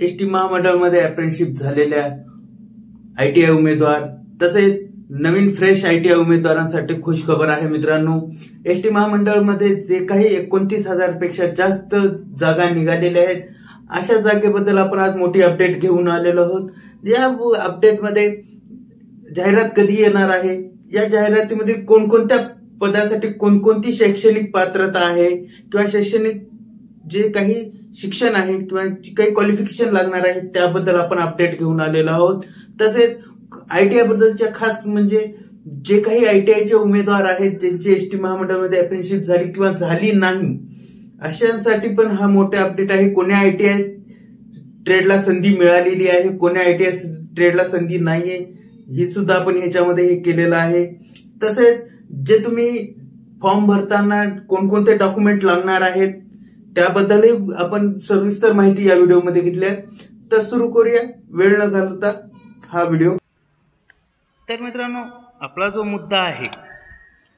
ST महामंडळमध्ये apprenticeship झालेल्या ITI उमेदवार तसेच नवीन फ्रेश ITI उमेदवारांसाठी खुश खबर आहे मित्रांनो। एसटी महामंडळमध्ये जे काही 29,000 पेक्षा जास्त जागा निघालेल्या आहेत, अशा जागेबद्दल आपण आज मोठी अपडेट घेऊन आलेलो आहोत। या अपडेटमध्ये जाहिरात कधी येणार आहे, या जाहिरातीमध्ये कोणकोणत्या पदासाठी कोणकोणती शैक्षणिक पात्रता आहे किंवा शैक्षणिक जे काही शिक्षण आहे किंवा काही क्वालिफिकेशन लागणार आहे त्याबद्दल आपण अपडेट घेऊन आलेलो आहोत। तसेच ITI बद्दलच्या खास म्हणजे जे काही ITI चे उमेदवार आहेत ज्यांची एसटी महामंडळामध्ये अप्रेंटिसशिप झाली किंवा झाली नाही अशांसाठी पण हा मोठा अपडेट आहे। कोण्या ITI ट्रेडला संधी मिळालेली आहे, कोण्या ITI ट्रेडला संधी नाहीये, ही सुद्धा आपण ह्याच्यामध्ये हे केलेलं आहे। तसेच जे तुम्ही फॉर्म भरताना कोणकोणते डॉक्युमेंट लागणार आहेत त्याबद्दलही आपण सविस्तर माहिती या व्हिडिओमध्ये घेतली आहे। तर सुरू करूया वेळ न घालवता हा व्हिडिओ। तर मित्रांनो, आपला जो मुद्दा आहे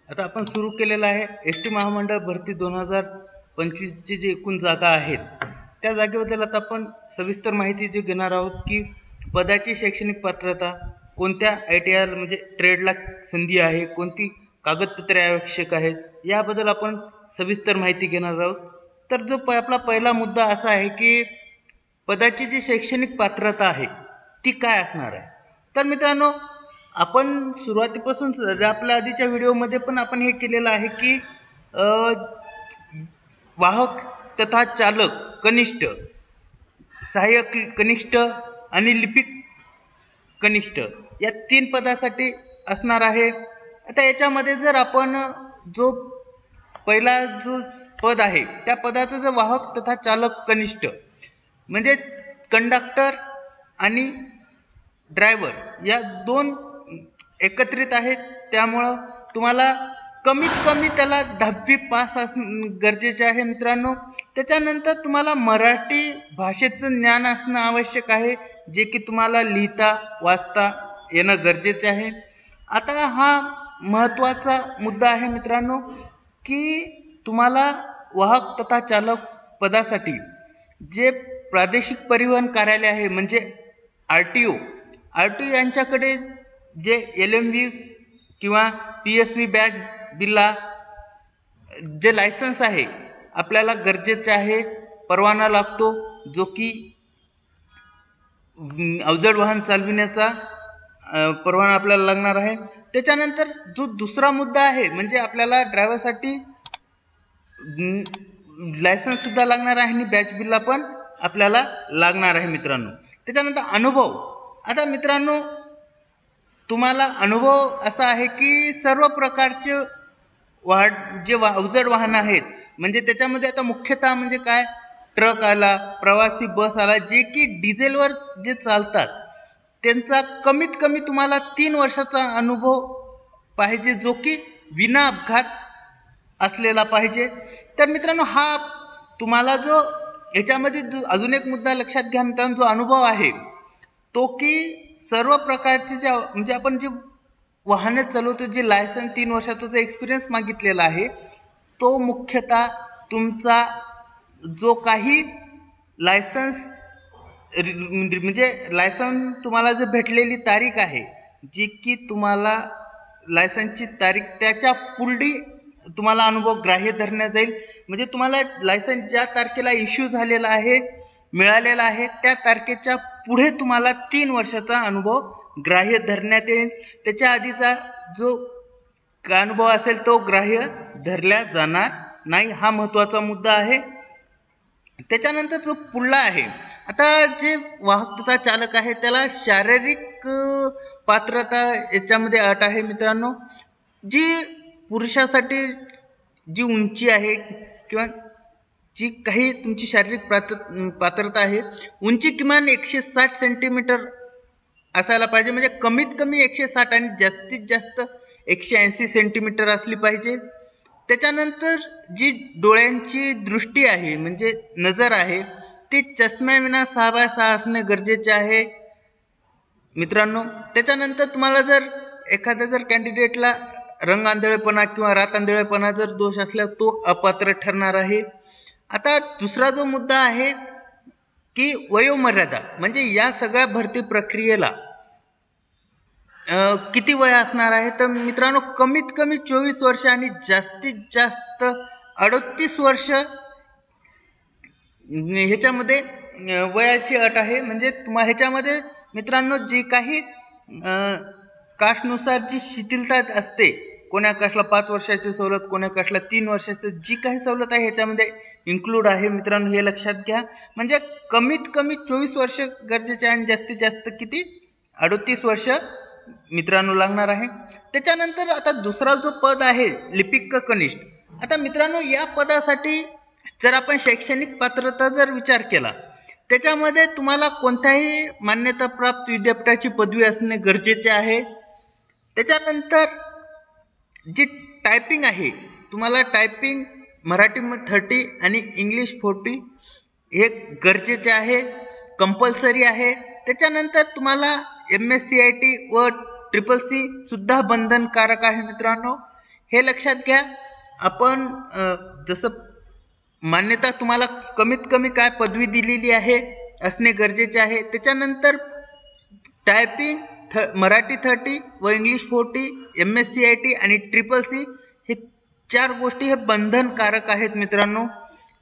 आता आपण सुरू केलेला आहे एसटी महामंडळ भरती 2025 ची जी एकूण जागा आहेत त्या जागेबद्दल आता आपण सविस्तर माहिती जी घेणार आहोत की पदाची शैक्षणिक पात्रता, कोणत्या ITI म्हणजे ट्रेडला संधी आहे, कोणती कागदपत्रे आवश्यक आहेत याबद्दल आपण सविस्तर माहिती घेणार आहोत। तर जो आपला पहिला मुद्दा असा आहे की पदाची जी शैक्षणिक पात्रता आहे ती काय असणार आहे। तर मित्रांनो, आपण सुरुवातीपासून आपल्या आधीच्या व्हिडिओमध्ये पण आपण हे केलेलं आहे की वाहक तथा चालक कनिष्ठ, सहाय्यक कनिष्ठ आणि लिपिक कनिष्ठ या 3 पदासाठी असणार आहे। आता याच्यामध्ये जर आपण जो पहिला जो पद आहे त्या पदाचं जर वाहक तथा चालक कनिष्ठ म्हणजे कंडक्टर आणि ड्रायव्हर या 2 एकत्रित आहेत, त्यामुळं तुम्हाला कमीत कमी त्याला 10वी पास असणं गरजेचे आहे मित्रांनो। त्याच्यानंतर तुम्हाला मराठी भाषेचं ज्ञान असणं आवश्यक आहे, जे की तुम्हाला लिहिता वाचता येणं गरजेचे आहे। आता हा महत्त्वाचा मुद्दा आहे मित्रांनो की तुम्हाला वाहक तथा चालक पदासाठी जे प्रादेशिक परिवहन कार्यालय आहे म्हणजे RTO यांच्याकडे जे LMV किंवा PSV बॅच बिल्ला जे लायसन्स आहे आपल्याला गरजेचे आहे, परवाना लागतो जो की अवजड वाहन चालविण्याचा परवाना आपल्याला लागणार आहे। त्याच्यानंतर जो दुसरा मुद्दा आहे म्हणजे आपल्याला ड्रायव्हरसाठी लायसन्स सुद्धा लागणार आहे आणि बॅच बिल्ला पण आपल्याला लागणार आहे मित्रांनो। त्याच्यानंतर अनुभव, आता मित्रांनो तुम्हाला अनुभव असा आहे की सर्व प्रकारचे जे अवजड वाहन आहेत म्हणजे त्याच्यामध्ये आता मुख्यतः म्हणजे काय, ट्रक आला, प्रवासी बस आला, जे की डिझेलवर जे चालतात त्यांचा कमीत कमी तुम्हाला 3 वर्षाचा अनुभव पाहिजे, जो की विना अपघात असलेला पाहिजे। तर मित्रांनो, हा तुम्हाला जो याच्यामध्ये अजून एक मुद्दा लक्षात घ्या मित्रांनो, जो अनुभव आहे तो की सर्व प्रकारचे जे म्हणजे आपण जे वाहने चालवतो जे लायसन्स 3 वर्षाचा जो एक्सपिरियन्स मागितलेला आहे तो मुख्यतः तुमचा जो काही लायसन्स म्हणजे लायसन्स तुम्हाला जो भेटलेली तारीख आहे जी की तुम्हाला लायसन्सची तारीख त्याच्या पुढे तुम्हाला अनुभव ग्राह्य धरण्यात जाईल। म्हणजे तुम्हाला लायसन्स ज्या तारखेला इश्यू झालेला आहे मिळालेला आहे त्या तारखेच्या पुढे तुम्हाला 3 वर्षाचा अनुभव ग्राह्य धरण्यात येईल, त्याच्या आधीचा जो अनुभव असेल तो ग्राह्य धरला जाणार नाही, हा महत्त्वाचा मुद्दा आहे। त्याच्यानंतर जो पुढला आहे, आता जे वाहक तथा चालक आहे त्याला शारीरिक पात्रता याच्यामध्ये अट आहे मित्रांनो, जी पुरुषासाठी जी उंची आहे किंवा जी काही तुमची शारीरिक पात्रता आहे, उंची किमान 160 सेंटीमीटर असायला पाहिजे, म्हणजे कमीत कमी 160 आणि जास्तीत जास्त 180 सेंटीमीटर असली पाहिजे। त्याच्यानंतर जी डोळ्यांची दृष्टी आहे म्हणजे नजर आहे ती चष्म्याविना 6x6 असणे गरजेचे आहे मित्रांनो। त्याच्यानंतर तुम्हाला जर एखाद्या जर कॅन्डिडेटला रंगांधळेपणा किंवा रातांधळेपणा जर दोष असला तो अपात्र ठरणार आहे। आता दुसरा जो मुद्दा आहे की वयोमर्यादा म्हणजे या सगळ्या भरती प्रक्रियेला किती वय असणार आहे, तर मित्रांनो कमीत कमी 24 वर्ष आणि जास्तीत जास्त 38 वर्ष ह्याच्यामध्ये वयाची अट आहे. म्हणजे ह्याच्यामध्ये मित्रांनो जी काही कास्टनुसार जी शिथिलता असते, कोण्या कास्टला 5 वर्षाची सवलत, कोण्या कास्टला 3 वर्षाची, जी काही सवलत आहे ह्याच्यामध्ये इन्क्लूड आहे मित्रांनो, हे लक्षात घ्या. म्हणजे कमीत कमी 24 वर्ष गरजेचे आहे आणि जास्तीत जास्त किती 38 वर्ष मित्रांनो लागणार आहे. त्याच्यानंतर आता दुसरा जो पद आहे लिपिक कनिष्ठ. आता मित्रांनो या पदासाठी जर आपण शैक्षणिक पात्रता जर विचार केला, त्याच्यामध्ये तुम्हाला कोणत्याही मान्यताप्राप्त विद्यापीठाची पदवी असणे गरजेचे आहे. त्याच्यानंतर जी टायपिंग आहे, तुम्हाला टायपिंग मराठीमध्ये 30 आणि इंग्लिश 40 हे गरजेचे आहे, कंपल्सरी आहे. त्याच्यानंतर तुम्हाला MSCIT व CCC सुद्धा बंधनकारक आहे मित्रांनो, हे लक्षात घ्या. आपण जसं मान्यता तुम्हाला कमीत कमी काय पदवी दिलेली आहे असणे गरजेचे आहे. त्याच्यानंतर टायपिंग मराठी 30 व इंग्लिश 40, MSCIT आणि CCC हे 4 गोष्टी हे बंधनकारक आहेत मित्रांनो.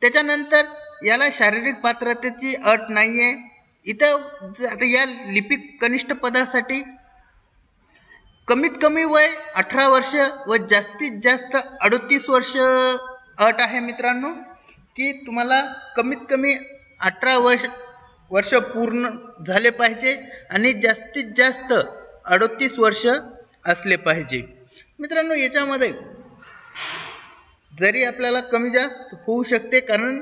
त्याच्यानंतर याला शारीरिक पात्रतेची अट नाही आहे. इथं आता या लिपिक कनिष्ठ पदासाठी कमीत कमी वय 18 वर्ष व जास्तीत जास्त 38 वर्ष अट आहे मित्रांनो, की तुम्हाला कमीत कमी 18 वर्ष पूर्ण झाले पाहिजे आणि जास्तीत जास्त 38 वर्ष असले पाहिजे मित्रांनो. याच्यामध्ये जरी आपल्याला कमी जास्त होऊ शकते, कारण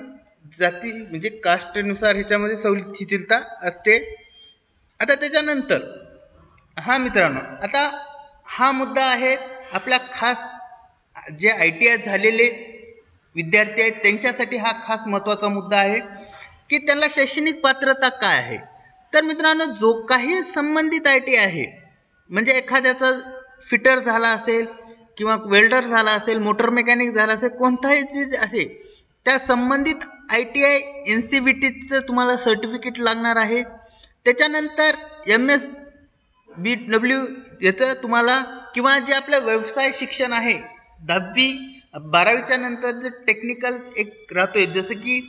जाती म्हणजे कास्टनुसार ह्याच्यामध्ये शिथिलता असते. आता त्याच्यानंतर मित्रांनो, आता हा मुद्दा आहे आपल्या खास जे ITI झालेले विद्यार्थी आहेत त्यांच्यासाठी हा खास महत्त्वाचा मुद्दा आहे की त्यांना शैक्षणिक पात्रता काय आहे. तर मित्रांनो जो काही संबंधित ITI आहे, म्हणजे एखाद्याचा फिटर झाला असेल किंवा वेल्डर झाला असेल, मोटर मेकॅनिक झाला असेल, कोणताही चीज असेल, त्या संबंधित ITI NCVTचं तुम्हाला सर्टिफिकेट लागणार आहे. त्याच्यानंतर MSBW याचं तुम्हाला, किंवा जे आपलं व्यवसाय शिक्षण आहे 10वी 12वीच्या नंतर जे टेक्निकल एक राहतोय, जसं की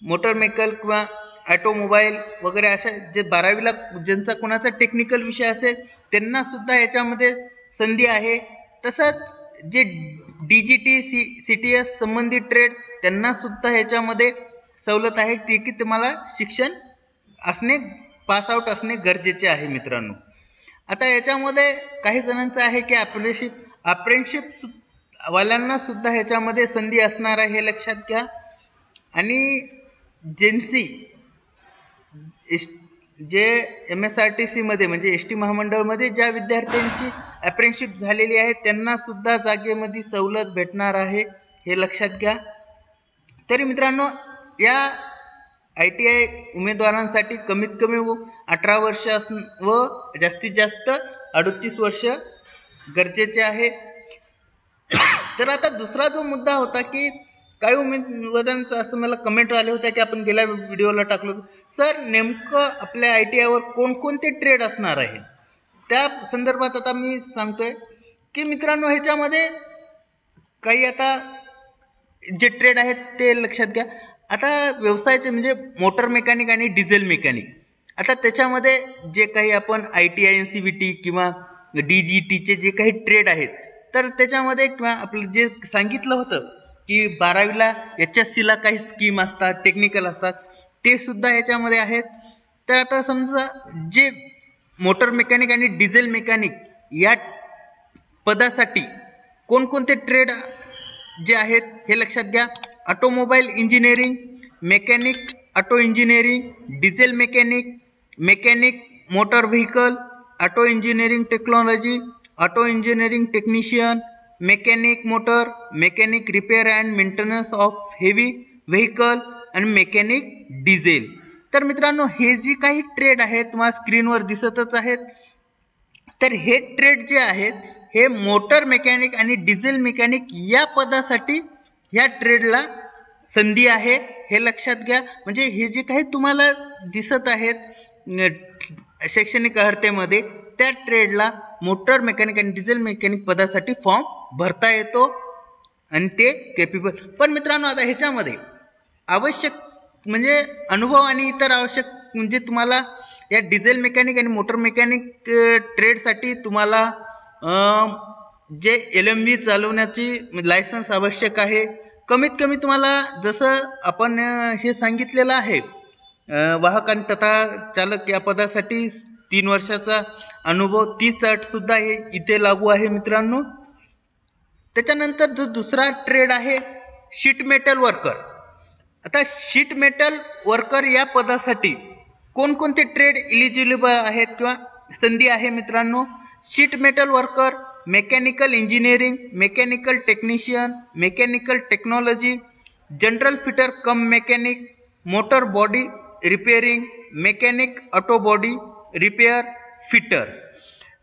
मोटर मेकॅनिकल किंवा ऑटोमोबाईल वगैरे, अशा जे 12वीला ज्यांचा कोणाचा टेक्निकल विषय असेल त्यांना सुद्धा याच्यामध्ये संधी आहे. तसंच जे DGT CTS संबंधित ट्रेड त्यांना सुद्धा ह्याच्यामध्ये सवलत आहे, ती की तुम्हाला शिक्षण असणे, पास आउट असणे गरजेचे आहे मित्रांनो. आता याच्यामध्ये काही जणांचं आहे की अप्रेंटिसशिप वाल्यांना सुद्धा ह्याच्यामध्ये संधी असणार आहे, हे लक्षात घ्या. आणि जेन्सी जे MSRTC मध्ये म्हणजे ST महामंडळमध्ये ज्या विद्यार्थ्यांची अप्रेंटिसशिप झालेली आहे त्यांना सुद्धा जागेमध्ये सवलत भेटणार आहे, हे लक्षात घ्या. तरी मित्रांनो या ITI उमेदवारांसाठी कमीत कमी 18 वर्ष व जास्तीत जास्त 38 वर्ष गरजेचे आहे. तर आता दुसरा जो मुद्दा होता की काही उमेदवारांचं असं मला कमेंट आले होते की आपण गेल्या व्हिडिओला टाकलो, सर नेमकं आपल्या ITI वर कोणकोणते ट्रेड असणार आहे. त्या संदर्भात आता मी सांगतोय की मित्रांनो ह्याच्यामध्ये काही आता जे ट्रेड आहेत ते लक्षात घ्या. आता व्यवसायाचे म्हणजे मोटर मेकॅनिक आणि डिझेल मेकॅनिक. आता त्याच्यामध्ये जे काही आपण ITI NCVT किंवा DGTचे जे काही ट्रेड आहेत, तर त्याच्यामध्ये किंवा आपलं जे सांगितलं होतं की 12वीला HSCला काही स्कीम असतात, टेक्निकल असतात, ते सुद्धा ह्याच्यामध्ये आहेत. तर आता समजा जे मोटर मेकॅनिक आणि डिझेल मेकॅनिक या पदासाठी कोणकोणते ट्रेड जे आहेत हे लक्षात घ्या. Automobile engineering, mechanic auto engineering, diesel mechanic, mechanic motor vehicle, auto engineering technology, auto engineering technician, mechanic motor, mechanic repair and maintenance of heavy vehicle आणि मेकॅनिक डिझेल. तर मित्रांनो हे जी काही ट्रेड आहेत तुम्हाला स्क्रीनवर दिसतच आहेत. तर हे ट्रेड जे आहेत हे मोटर मेकॅनिक आणि डिझेल मेकॅनिक या पदासाठी या ट्रेडला संधी आहे हे लक्षात घ्या. म्हणजे हे जे काही तुम्हाला दिसत आहेत शैक्षणिक अर्हतेमध्ये त्या ट्रेडला मोटर मेकॅनिक आणि डिझेल मेकॅनिक पदासाठी फॉर्म भरता येतो आणि ते केपेबल. पण मित्रांनो आता ह्याच्यामध्ये आवश्यक म्हणजे अनुभव आणि इतर आवश्यक म्हणजे तुम्हाला या डिझेल मेकॅनिक आणि मोटर मेकॅनिक ट्रेडसाठी तुम्हाला जे LMV चालवण्याची लायसन्स आवश्यक आहे. कमीत कमी तुम्हाला जसं आपण हे सांगितलेलं आहे वाहक आणि तथा चालक या पदासाठी 3 वर्षाचा अनुभव 30 अट सुद्धा हे इथे लागू आहे मित्रांनो. त्याच्यानंतर जो दुसरा ट्रेड आहे शीट मेटल वर्कर. आता शीट मेटल वर्कर या पदासाठी कोणकोणते ट्रेड इलिजिबल आहेत किंवा संधी आहे मित्रांनो. Sheet metal worker, mechanical engineering, mechanical technician, mechanical technology, general fitter cum mechanic, motor body repairing, mechanic auto body repair fitter.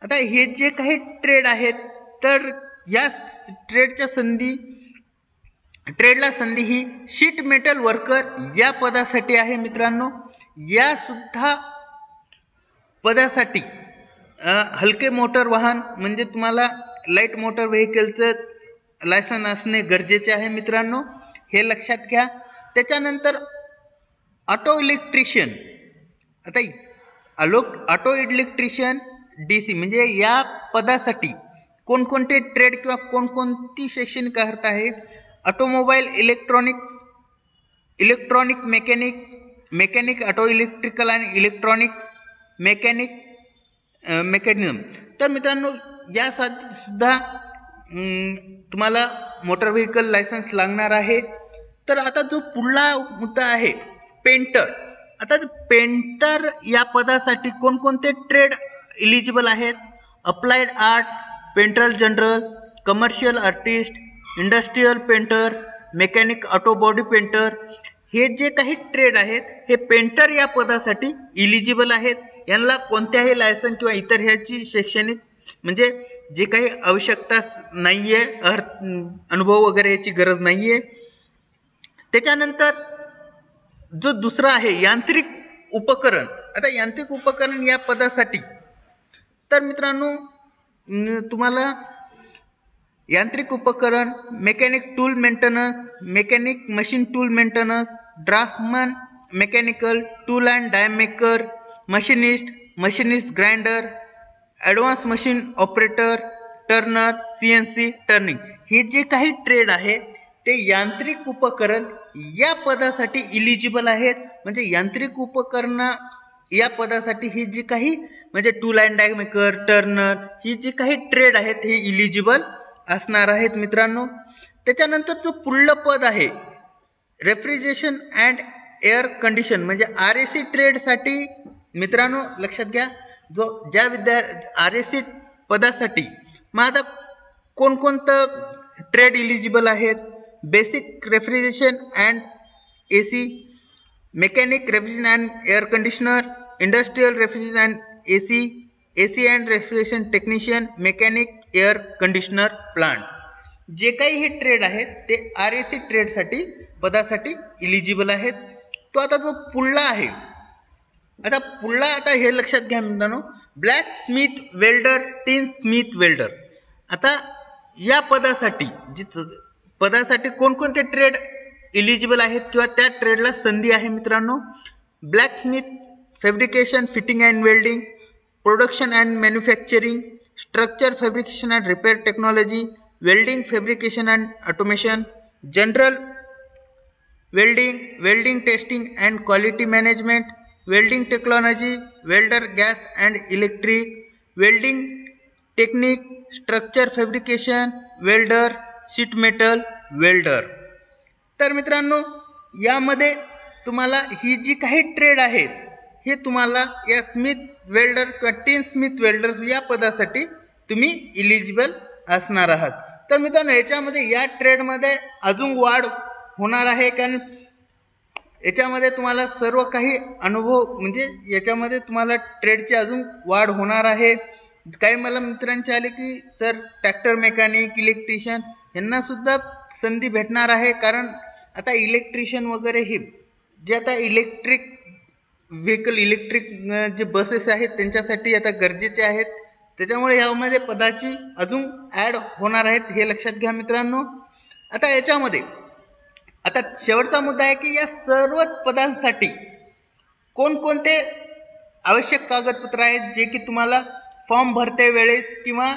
आता हे जे काही ट्रेड आहेत तर या ट्रेडला संधी ही शीट मेटल वर्कर या पदासाठी आहे मित्रांनो. या सुद्धा पदासाठी हलके मोटर वाहन म्हणजे तुम्हाला लाईट मोटर व्हेकलचं लायसन असणे गरजेचे आहे मित्रांनो, हे लक्षात घ्या. त्याच्यानंतर ऑटो इलेक्ट्रिशियन. आता ऑटो इलेक्ट्रिशियन DC म्हणजे या पदासाठी कोणकोणते ट्रेड किंवा कोणकोणती शैक्षणिक अर्हता आहे. Automobile electronic mechanic auto electrical आणि इलेक्ट्रॉनिक्स मेकॅनिझम. तर मित्रांनो यासाठी सुद्धा तुम्हाला मोटर व्हेकल लायसन्स लागणार आहे. तर आता जो पुढला मुद्दा आहे पेंटर. आता पेंटर या पदासाठी कोणकोणते ट्रेड इलिजिबल आहेत. Applied art, painter general, commercial artist, industrial painter, mechanic auto body painter. हे जे काही ट्रेड आहेत हे पेंटर या पदासाठी इलिजिबल आहेत. यांना कोणत्याही लायसन्स किंवा इतर ह्याची शैक्षणिक म्हणजे जे काही आवश्यकता नाहीये, अनुभव वगैरे याची गरज नाहीये. त्याच्यानंतर जो दुसरा आहे यांत्रिक उपकरण. आता यांत्रिक उपकरण या पदासाठी तर मित्रांनो तुम्हाला यांत्रिक उपकरण, mechanic tool maintenance, mechanic machine tool maintenance, draftsman mechanical, tool and die maker, machinist grinder, advance machine operator, turner, CNC turning. हे जे काही ट्रेड आहे ते यांत्रिक उपकरण या पदासाठी इलिजिबल आहेत. म्हणजे यांत्रिक उपकरण या पदासाठी ही जी काही म्हणजे tool and die maker, turner ही जी काही ट्रेड आहेत हे इलिजिबल असणार आहेत मित्रांनो. त्याच्यानंतर जो पुढलं पद आहे रेफ्रिजरेशन अँड एअर कंडिशन म्हणजे RAC ट्रेडसाठी मित्रांनो लक्षात घ्या. ज्या RAC पदासाठी मग आता कोणकोणतं ट्रेड इलिजिबल आहेत. Basic refrigeration and AC, mechanic refrigeration and air conditioner, industrial refrigeration and AC and refrigeration technician, mechanic air conditioner plant. जे काही हे ट्रेड आहेत ते RAC ट्रेडसाठी पदासाठी इलिजिबल आहेत. तो आता जो पुढला आहे आता हे लक्षात घ्या मित्रांनो black Smith welder, tin Smith welder. आता या पदासाठी कोणकोणते ट्रेड इलिजिबल आहेत किंवा त्या ट्रेडला संधी आहे मित्रांनो. Black Smith fabrication, fitting and welding, production and manufacturing, structure fabrication and repair technology, welding fabrication and automation, general welding testing and quality management, welding technology, welder gas and electric, welding technique, structure fabrication, welder, sheet metal welder. तर मित्रांनो यामध्ये तुम्हाला ही जी काही trade आहेत हे तुम्हाला या स्मिथ वेल्डर किंवा टिन स्मिथ वेल्डर या पदासाठी तुम्ही इलिजिबल असणार आहात. तर मित्रांनो याच्यामध्ये या ट्रेडमध्ये अजून वाढ होणार आहे कारण याच्यामध्ये तुम्हाला सर्व काही अनुभव म्हणजे याच्यामध्ये तुम्हाला ट्रेडची अजून वाढ होणार आहे. काही मला मित्रांचे आले की सर ट्रॅक्टर मेकॅनिक, इलेक्ट्रिशियन यांना सुद्धा संधी भेटणार आहे कारण आता इलेक्ट्रिशियन वगैरे हे जे आता इलेक्ट्रिक व्हेकल इलेक्ट्रिक जे बसेस आहेत त्यांच्यासाठी आता गरजेचे आहेत. त्याच्यामुळे यामध्ये पदाची अजून ॲड होणार आहेत हे लक्षात घ्या मित्रांनो. आता याच्यामध्ये आता शेवटचा मुद्दा आहे की या सर्व पदांसाठी कोणकोणते आवश्यक कागदपत्र आहेत जे की तुम्हाला फॉर्म भरते वेळेस किंवा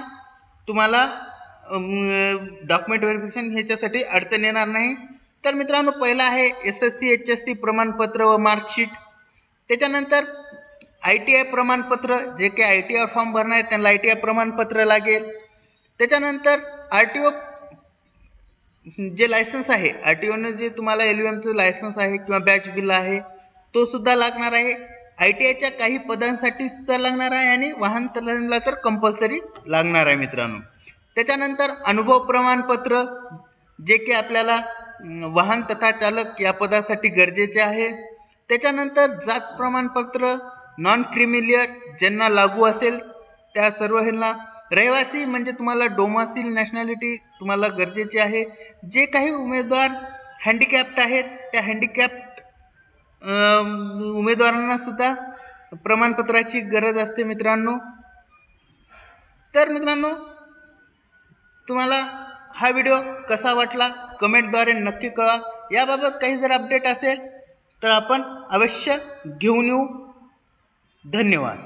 तुम्हाला डॉक्युमेंट व्हेरिफिकेशन ह्याच्यासाठी अडचण येणार नाही. तर मित्रांनो पहिला आहे SSC HSC प्रमाणपत्र व मार्कशीट. त्याच्यानंतर ITI प्रमाणपत्र, जे काही ITI फॉर्म भरणार आहेत त्यांना ITI प्रमाणपत्र लागेल. त्याच्यानंतर RTO जे लायसन्स आहे, RTOनं जे तुम्हाला LVMचं लायसन्स आहे किंवा बॅच बिल आहे तो सुद्धा लागणार आहे. ITIच्या काही पदांसाठी सुद्धा लागणार आहे आणि वाहन चालवण्याला तर कंपल्सरी लागणार आहे मित्रांनो. त्याच्यानंतर अनुभव प्रमाणपत्र जे की आपल्याला वाहन तथा चालक या पदासाठी गरजेचे आहे. त्याच्यानंतर जात प्रमाणपत्र नॉन क्रिमिलियर ज्यांना लागू असेल त्या सर्व ह्यांना. रहिवासी म्हणजे तुम्हाला डोमासिल नॅशनॅलिटी तुम्हाला गरजेची आहे. जे काही उमेदवार हँडिकॅप्ड आहेत त्या हँडिकॅप्ड उमेदवारांना सुद्धा प्रमाणपत्राची गरज असते मित्रांनो. तर मित्रांनो तुम्हाला हा व्हिडिओ कसा वाटला कमेंटद्वारे नक्की कळवा. याबाबत काही जर अपडेट असेल तर आपण अवश्य घेऊन येऊ. धन्यवाद.